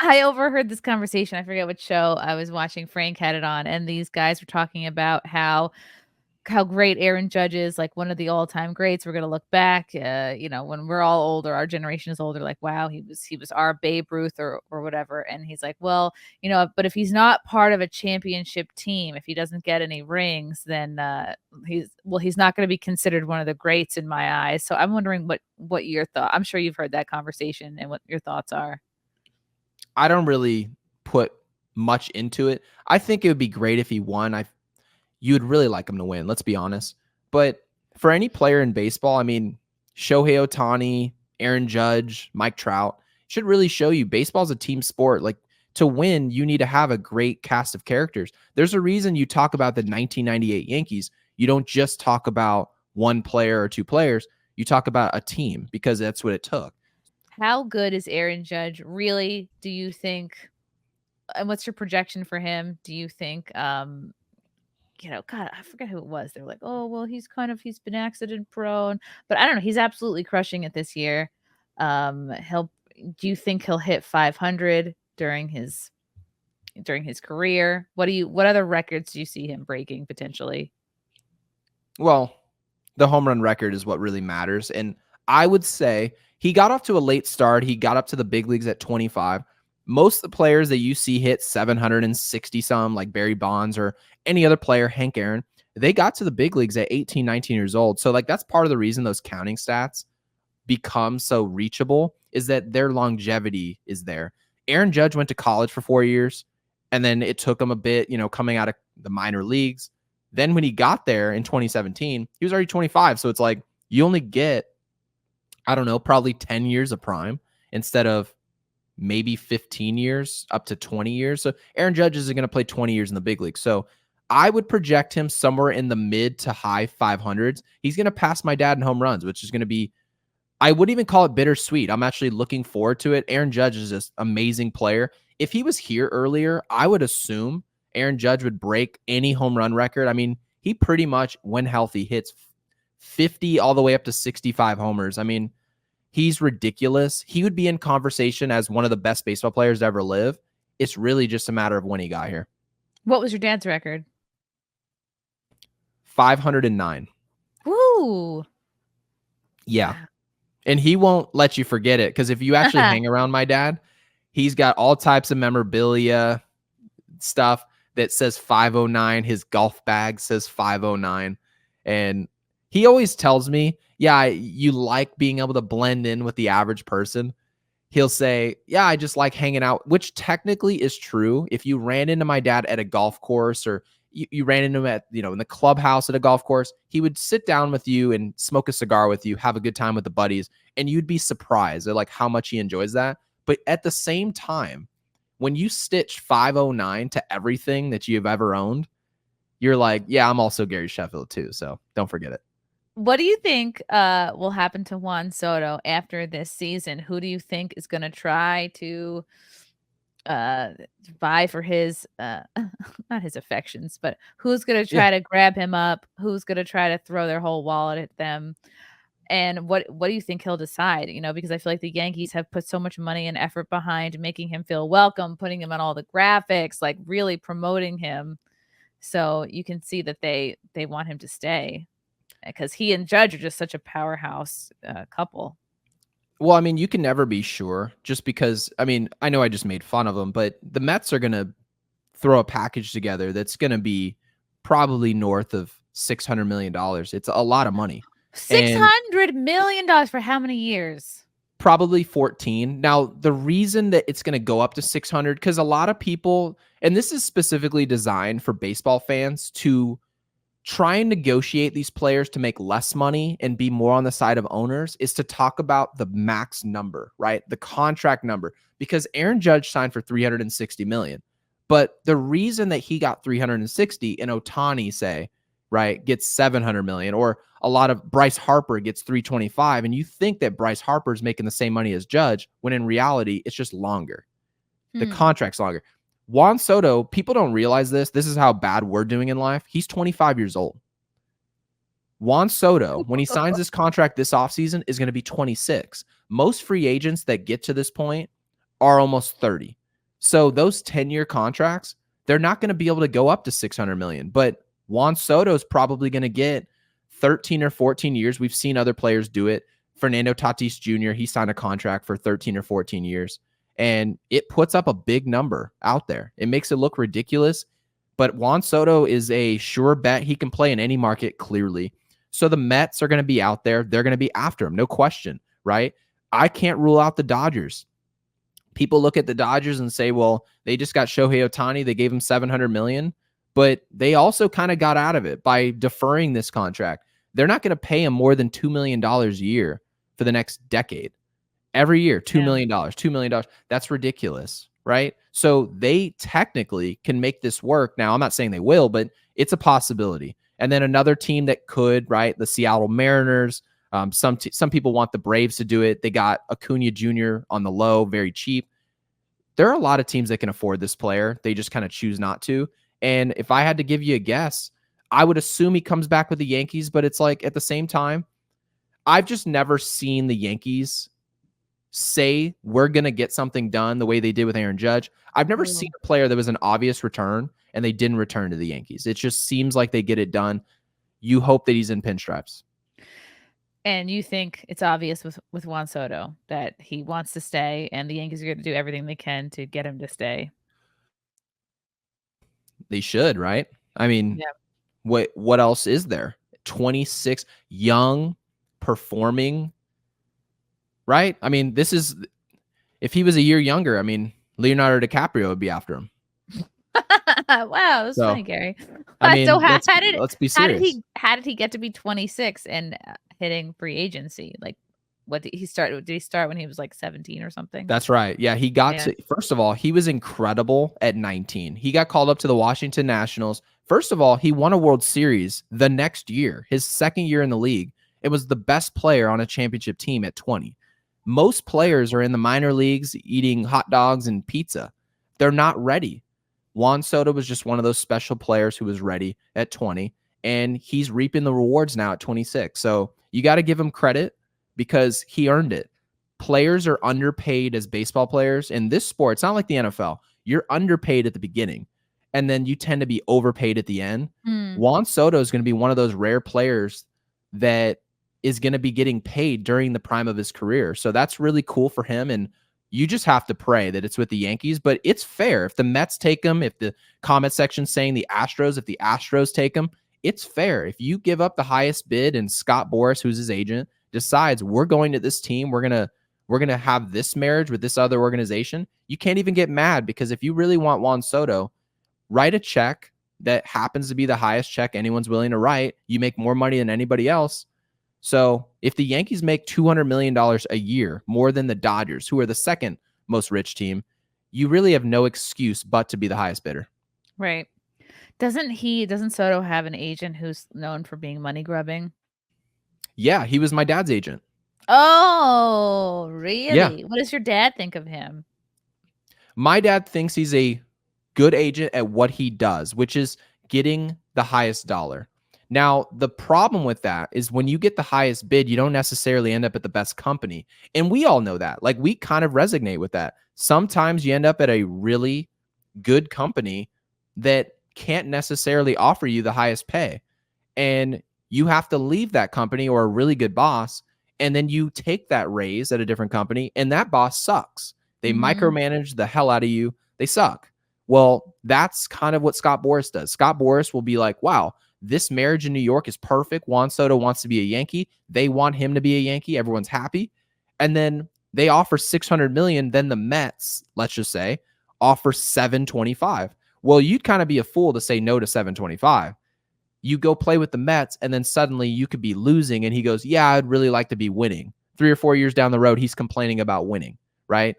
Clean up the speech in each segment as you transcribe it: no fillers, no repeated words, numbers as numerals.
I overheard this conversation. I forget what show I was watching. Frank had it on, and these guys were talking about how great Aaron Judge is, like one of the all-time greats. We're gonna look back, when we're all older, our generation is older, like, wow, he was our Babe Ruth or whatever. And he's like, well, but if he's not part of a championship team, if he doesn't get any rings, then he's not going to be considered one of the greats in my eyes. So I'm wondering what your thought. I'm sure you've heard that conversation and what your thoughts are. I don't really put much into it. I think it would be great if he won. You would really like him to win, let's be honest. But for any player in baseball, I mean, Shohei Ohtani, Aaron Judge, Mike Trout, should really show you baseball's a team sport. Like, to win, you need to have a great cast of characters. There's a reason you talk about the 1998 Yankees. You don't just talk about one player or two players. You talk about a team, because that's what it took. How good is Aaron Judge? Really, do you think, and what's your projection for him? Do you think, God, I forget who it was. They're like, oh, well, he's been accident prone, but I don't know. He's absolutely crushing it this year. Do you think he'll hit 500 during his career? What other records do you see him breaking potentially? Well, the home run record is what really matters. And I would say he got off to a late start. He got up to the big leagues at 25. Most of the players that you see hit 760 some, like Barry Bonds or any other player, Hank Aaron, they got to the big leagues at 18, 19 years old. So like, that's part of the reason those counting stats become so reachable, is that their longevity is there. Aaron Judge went to college for 4 years, and then it took him a bit, coming out of the minor leagues. Then when he got there in 2017, he was already 25. So it's like, you only get, I don't know, probably 10 years of prime instead of maybe 15 years up to 20 years. So Aaron Judge is going to play 20 years in the big league. So I would project him somewhere in the mid to high 500s. He's going to pass my dad in home runs, which is going to be, I wouldn't even call it bittersweet. I'm actually looking forward to it. Aaron Judge is just an amazing player. If he was here earlier, I would assume Aaron Judge would break any home run record. I mean, he pretty much, when healthy, hits 50 all the way up to 65 homers. I mean, he's ridiculous. He would be in conversation as one of the best baseball players to ever live. It's really just a matter of when he got here. What was your dad's record? 509. Woo! Yeah. And he won't let you forget it, because if you actually hang around my dad, he's got all types of memorabilia stuff that says 509. His golf bag says 509. And he always tells me, yeah, you like being able to blend in with the average person. He'll say, yeah, I just like hanging out, which technically is true. If you ran into my dad at a golf course, or you ran into him at, in the clubhouse at a golf course, he would sit down with you and smoke a cigar with you, have a good time with the buddies. And you'd be surprised at like how much he enjoys that. But at the same time, when you stitch 509 to everything that you've ever owned, you're like, yeah, I'm also Gary Sheffield too. So don't forget it. What do you think will happen to Juan Soto after this season? Who do you think is going to try to vie for his not his affections, but who's going to try to grab him up? Who's going to try to throw their whole wallet at them? And what do you think he'll decide? Because I feel like the Yankees have put so much money and effort behind making him feel welcome, putting him on all the graphics, like really promoting him. So you can see that they want him to stay, because he and Judge are just such a powerhouse couple. Well, I mean, you can never be sure, just because, I mean, I know I just made fun of them, but the Mets are going to throw a package together that's going to be probably north of $600 million. It's a lot of money. $600 million for how many years? Probably 14. Now, the reason that it's going to go up to 600, because a lot of people, and this is specifically designed for baseball fans to try and negotiate these players to make less money and be more on the side of owners, is to talk about the max number, right? The contract number, because Aaron Judge signed for $360 million. But the reason that he got 360 and Ohtani, say, right, gets 700 million, or a lot of Bryce Harper gets 325, and you think that Bryce Harper's making the same money as Judge, when in reality, it's just longer. The contract's longer. Juan Soto, people don't realize this. This is how bad we're doing in life. He's 25 years old. Juan Soto, when he signs this contract this offseason, is going to be 26. Most free agents that get to this point are almost 30. So those 10-year contracts, they're not going to be able to go up to 600 million. But Juan Soto is probably going to get 13 or 14 years. We've seen other players do it. Fernando Tatis Jr., he signed a contract for 13 or 14 years. And it puts up a big number out there. It makes it look ridiculous. But Juan Soto is a sure bet. He can play in any market, clearly. So the Mets are going to be out there. They're going to be after him, no question, right? I can't rule out the Dodgers. People look at the Dodgers and say, well, they just got Shohei Ohtani. They gave him $700 million, but they also kind of got out of it by deferring this contract. They're not going to pay him more than $2 million a year for the next decade. Every year, $2 million, $2 million. That's ridiculous, right? So they technically can make this work. Now, I'm not saying they will, but it's a possibility. And then another team that could, right? The Seattle Mariners. Some people want the Braves to do it. They got Acuna Jr. on the low, very cheap. There are a lot of teams that can afford this player. They just kind of choose not to. And if I had to give you a guess, I would assume he comes back with the Yankees, but it's like at the same time, I've just never seen the Yankees say we're going to get something done the way they did with Aaron Judge. I've never seen a player that was an obvious return and they didn't return to the Yankees. It just seems like they get it done. You hope that he's in pinstripes. And you think it's obvious with Juan Soto that he wants to stay and the Yankees are going to do everything they can to get him to stay. They should, right? I mean, what else is there? 26, young, performing, right? I mean, this is, if he was a year younger, I mean, Leonardo DiCaprio would be after him. Wow, that's funny, Gary. I mean, so let's be serious. How did he get to be 26 and hitting free agency? Like, what did he start? Did he start when he was like 17 or something? That's right. Yeah, he got to, first of all, he was incredible at 19. He got called up to the Washington Nationals. First of all, he won a World Series the next year, his second year in the league. It was the best player on a championship team at 20. Most players are in the minor leagues eating hot dogs and pizza. They're not ready. Juan Soto was just one of those special players who was ready at 20, and he's reaping the rewards now at 26. So you got to give him credit because he earned it. Players are underpaid as baseball players. In this sport, it's not like the NFL. You're underpaid at the beginning, and then you tend to be overpaid at the end. Juan Soto is going to be one of those rare players that is going to be getting paid during the prime of his career. So that's really cool for him, and you just have to pray that it's with the Yankees, but it's fair. If the Mets take him, if the comment section saying the Astros, if the Astros take him, it's fair. If you give up the highest bid and Scott Boras, who's his agent, decides we're going to this team, we're going to have this marriage with this other organization, you can't even get mad, because if you really want Juan Soto, write a check that happens to be the highest check anyone's willing to write. You make more money than anybody else. So if the Yankees make $200 million a year, more than the Dodgers, who are the second most rich team, you really have no excuse but to be the highest bidder. Right. Doesn't Soto have an agent who's known for being money grubbing? Yeah, he was my dad's agent. Oh, really? Yeah. What does your dad think of him? My dad thinks he's a good agent at what he does, which is getting the highest dollar. Now, the problem with that is when you get the highest bid, you don't necessarily end up at the best company. And we all know that. Like, we kind of resonate with that. Sometimes you end up at a really good company that can't necessarily offer you the highest pay. And you have to leave that company or a really good boss, and then you take that raise at a different company, and that boss sucks. They micromanage the hell out of you. They suck. Well, that's kind of what Scott Boras does. Scott Boras will be like, wow, this marriage in New York is perfect. Juan Soto wants to be a Yankee. They want him to be a Yankee. Everyone's happy. And then they offer $600 million. Then the Mets, let's just say, offer $725. Well, you'd kind of be a fool to say no to $725. You go play with the Mets, and then suddenly you could be losing. And he goes, yeah, I'd really like to be winning. 3 or 4 years down the road, he's complaining about winning, right?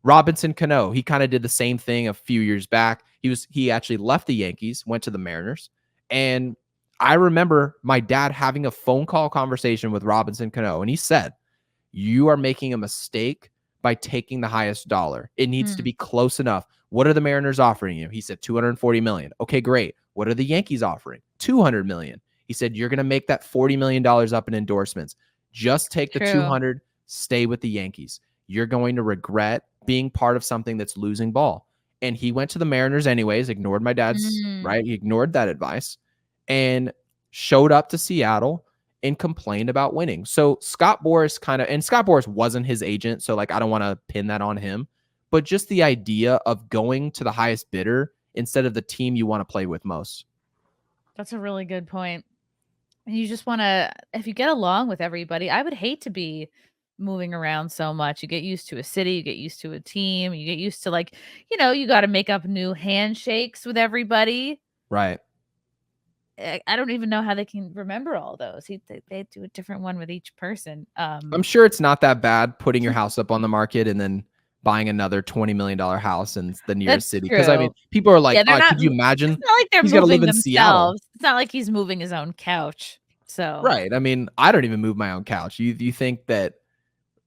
Robinson Cano, he kind of did the same thing a few years back. He actually left the Yankees, went to the Mariners. And I remember my dad having a phone call conversation with Robinson Cano, and he said, you are making a mistake by taking the highest dollar. It needs to be close enough. What are the Mariners offering you? He said $240 million. Okay, great. What are the Yankees offering? $200 million. He said, you're going to make that $40 million up in endorsements. Just take the 200, stay with the Yankees. You're going to regret being part of something that's losing ball. And he went to the Mariners anyways, ignored my dad's, Mm. right? He ignored that advice and showed up to Seattle and complained about winning. So Scott Boras and Scott Boras wasn't his agent. So like, I don't want to pin that on him, but just the idea of going to the highest bidder instead of the team you want to play with most. That's a really good point. And you just want to, if you get along with everybody, I would hate to be moving around so much. You get used to a city, you get used to a team, you get used to like, you got to make up new handshakes with everybody. Right. I don't even know how they can remember all those. They do a different one with each person. I'm sure it's not that bad putting your house up on the market and then buying another $20 million house in the nearest city. Because I mean, people are like, could you imagine? It's not like they're he's got to moving live in Seattle. themselves. It's not like he's moving his own couch. So right. I mean, I don't even move my own couch. You think that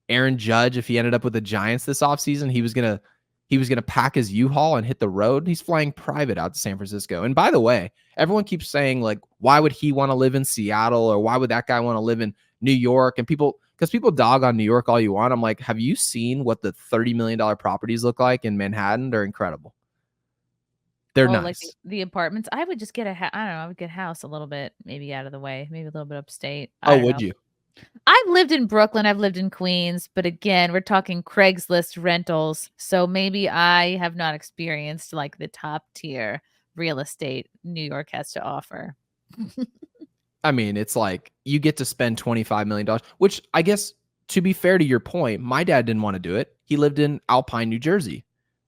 Aaron Judge, if he ended up with the Giants this offseason, he was gonna pack his U-Haul and hit the road? He's flying private out to San Francisco. And by the way, everyone keeps saying like, why would he want to live in Seattle, or why would that guy want to live in New York? And people dog on New York all you want. I'm like, have you seen what the $30 million properties look like in Manhattan? They're incredible. They're nice. Like the apartments. I would just get I don't know. I would get a house a little bit, maybe out of the way, maybe a little bit upstate. Would you? I've lived in Brooklyn. I've lived in Queens, but again, we're talking Craigslist rentals. So maybe I have not experienced like the top tier real estate New York has to offer. I mean, it's like you get to spend $25 million, which I guess, to be fair to your point, my dad didn't want to do it. He lived in Alpine, New Jersey.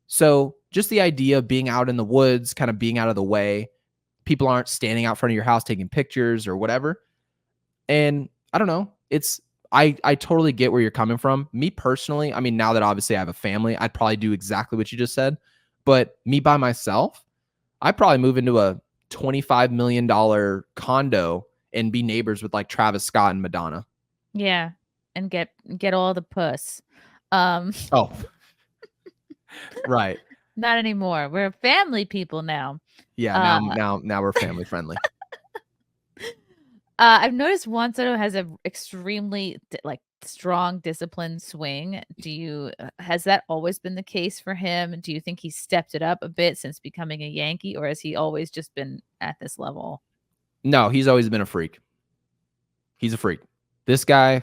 So just the idea of being out in the woods, kind of being out of the way, people aren't standing out front of your house taking pictures or whatever. And I don't know. I totally get where you're coming from. Me personally, I mean, now that obviously I have a family, I'd probably do exactly what you just said. But me by myself, I'd probably move into a $25 million condo and be neighbors with like Travis Scott and Madonna. Yeah. And get all the puss. Oh, right. Not anymore. We're family people now. Yeah. Now we're family friendly. I've noticed Juan Soto has a extremely strong disciplined swing. Has that always been the case for him? Do you think he stepped it up a bit since becoming a Yankee, or has he always just been at this level? No, he's always been a freak. He's a freak. This guy,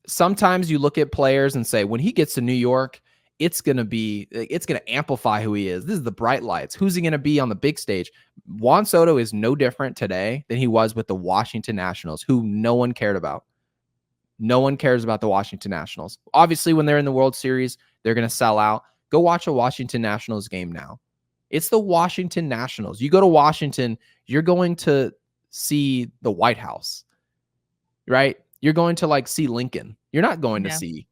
sometimes you look at players and say, when he gets to New York, it's going to amplify who he is. This is the bright lights. Who's he going to be on the big stage? Juan Soto is no different today than he was with the Washington Nationals, who no one cared about. No one cares about the Washington Nationals. Obviously, when they're in the World Series, they're going to sell out. Go watch a Washington Nationals game now. It's the Washington Nationals. You go to Washington, you're going to see the White House, right? You're going to like see Lincoln. You're not going to see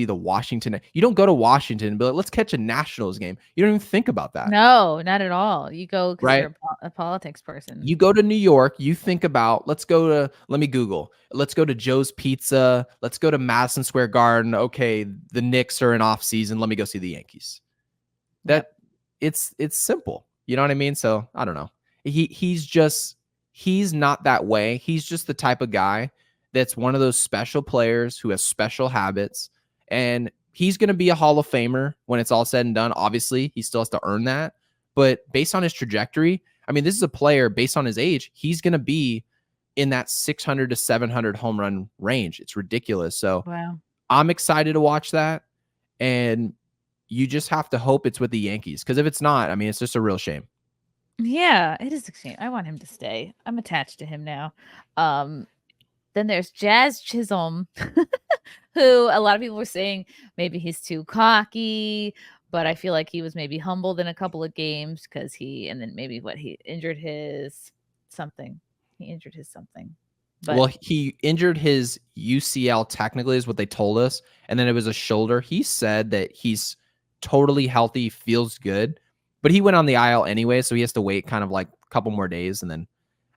the Washington. You don't go to Washington and be like, let's catch a Nationals game. You don't even think about that. No, not at all. You go because you're a politics person. You go to New York, you think about, let's go to Joe's Pizza. Let's go to Madison Square Garden. Okay, the Knicks are in off season. Let me go see the Yankees. It's simple. You know what I mean? So I don't know. He's not that way. He's just the type of guy that's one of those special players who has special habits, and he's going to be a Hall of Famer when it's all said and done. Obviously, he still has to earn that, but based on his trajectory, I mean, this is a player based on his age, he's going to be in that 600 to 700 home run range. It's ridiculous. So wow. I'm excited to watch that, and you just have to hope it's with the Yankees, because if it's not, I mean, it's just a real shame. Yeah, it is a shame. I want him to stay. I'm attached to him now. Then there's Jazz Chisholm, who a lot of people were saying maybe he's too cocky, but I feel like he was maybe humbled in a couple of games because he injured his something. But he injured his UCL, technically, is what they told us, and then it was a shoulder. He said that he's totally healthy, feels good, but he went on the IL anyway, so he has to wait kind of like a couple more days, and then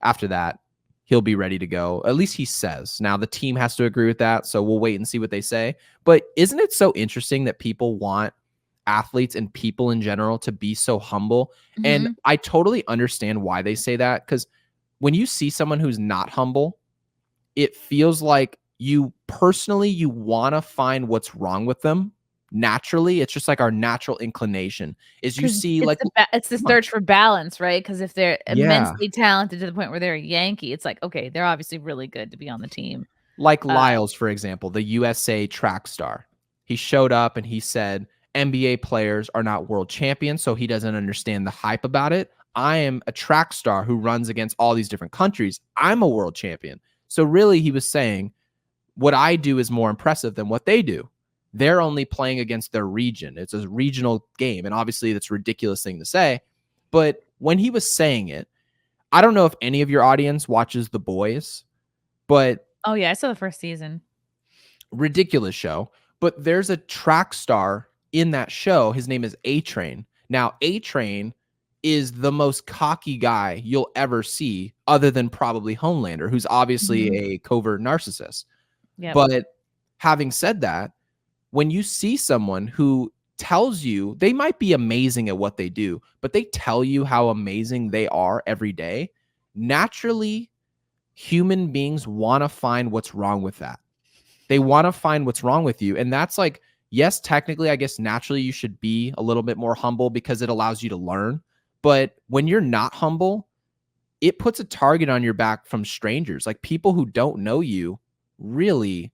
after that, he'll be ready to go. At least he says. Now, the team has to agree with that, so we'll wait and see what they say. But isn't it so interesting that people want athletes and people in general to be so humble? Mm-hmm. And I totally understand why they say that, because when you see someone who's not humble, it feels like you want to find what's wrong with them naturally. It's just like our natural inclination is you 'Cause see it's like it's the come on. search for balance, right? Because if they're Yeah. immensely talented to the point where they're a Yankee, it's like, okay, they're obviously really good to be on the team. Like Uh, Lyles, for example, the USA track star. He showed up and he said NBA players are not world champions, so he doesn't understand the hype about it. I am a track star who runs against all these different countries. I'm a world champion. So really he was saying what I do is more impressive than what they do. They're only playing against their region. It's a regional game. And obviously that's a ridiculous thing to say. But when he was saying it, I don't know if any of your audience watches The Boys, but oh yeah, I saw the first season. ridiculous show. But there's a track star in that show. His name is A-Train. Now, A-Train is the most cocky guy you'll ever see, other than probably Homelander, who's obviously a covert narcissist. Yep. But having said that, when you see someone who tells you they might be amazing at what they do, but they tell you how amazing they are every day, naturally, human beings want to find what's wrong with that. They want to find what's wrong with you. And that's like, yes, technically, I guess naturally you should be a little bit more humble because it allows you to learn. But when you're not humble, it puts a target on your back from strangers, like people who don't know you. Really,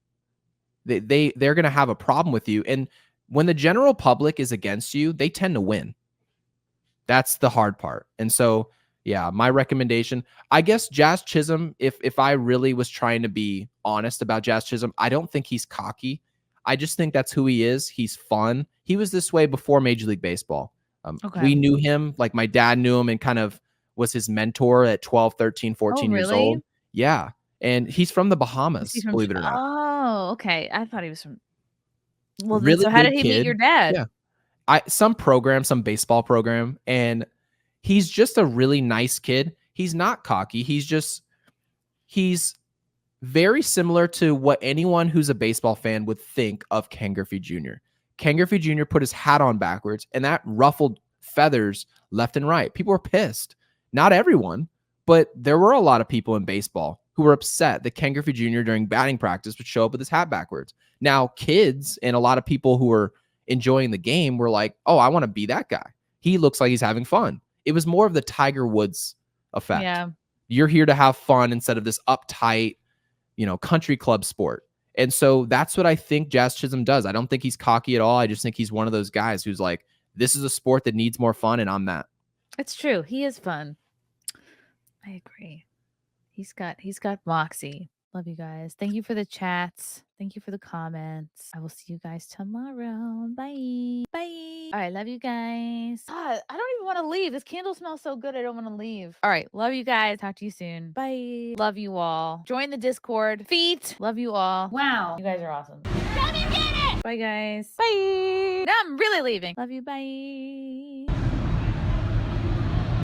they're going to have a problem with you. And when the general public is against you, they tend to win. That's the hard part. And so, yeah, my recommendation, I guess Jazz Chisholm, if I really was trying to be honest about Jazz Chisholm, I don't think he's cocky. I just think that's who he is. He's fun. He was this way before Major League Baseball. Okay. We knew him, like my dad knew him and kind of was his mentor at 12, 13, 14 years old. Yeah. And he's from the Bahamas, believe it or not. Oh, okay. I thought he was from. Well, Really so how good did he kid. meet your dad? Yeah. Some baseball program, and he's just a really nice kid. He's not cocky. He's very similar to what anyone who's a baseball fan would think of Ken Griffey Jr. Ken Griffey Jr. put his hat on backwards, and that ruffled feathers left and right. People were pissed. Not everyone, but there were a lot of people in baseball who were upset that Ken Griffey Jr. during batting practice would show up with his hat backwards. Now, kids and a lot of people who were enjoying the game were like, oh, I want to be that guy. He looks like he's having fun. It was more of the Tiger Woods effect. Yeah. You're here to have fun instead of this uptight, country club sport. And so that's what I think Jazz Chisholm does. I don't think he's cocky at all. I just think he's one of those guys who's like, this is a sport that needs more fun, and I'm that. It's true. He is fun. I agree. He's got moxie. Love you guys. Thank you for the chats. Thank you for the comments. I will see you guys tomorrow. Bye. Bye. All right. Love you guys. God, I don't even want to leave. This candle smells so good. I don't want to leave. All right. Love you guys. Talk to you soon. Bye. Love you all. Join the Discord. Feet. Love you all. Wow. You guys are awesome. Come and get it. Bye, guys. Bye. Now I'm really leaving. Love you. Bye.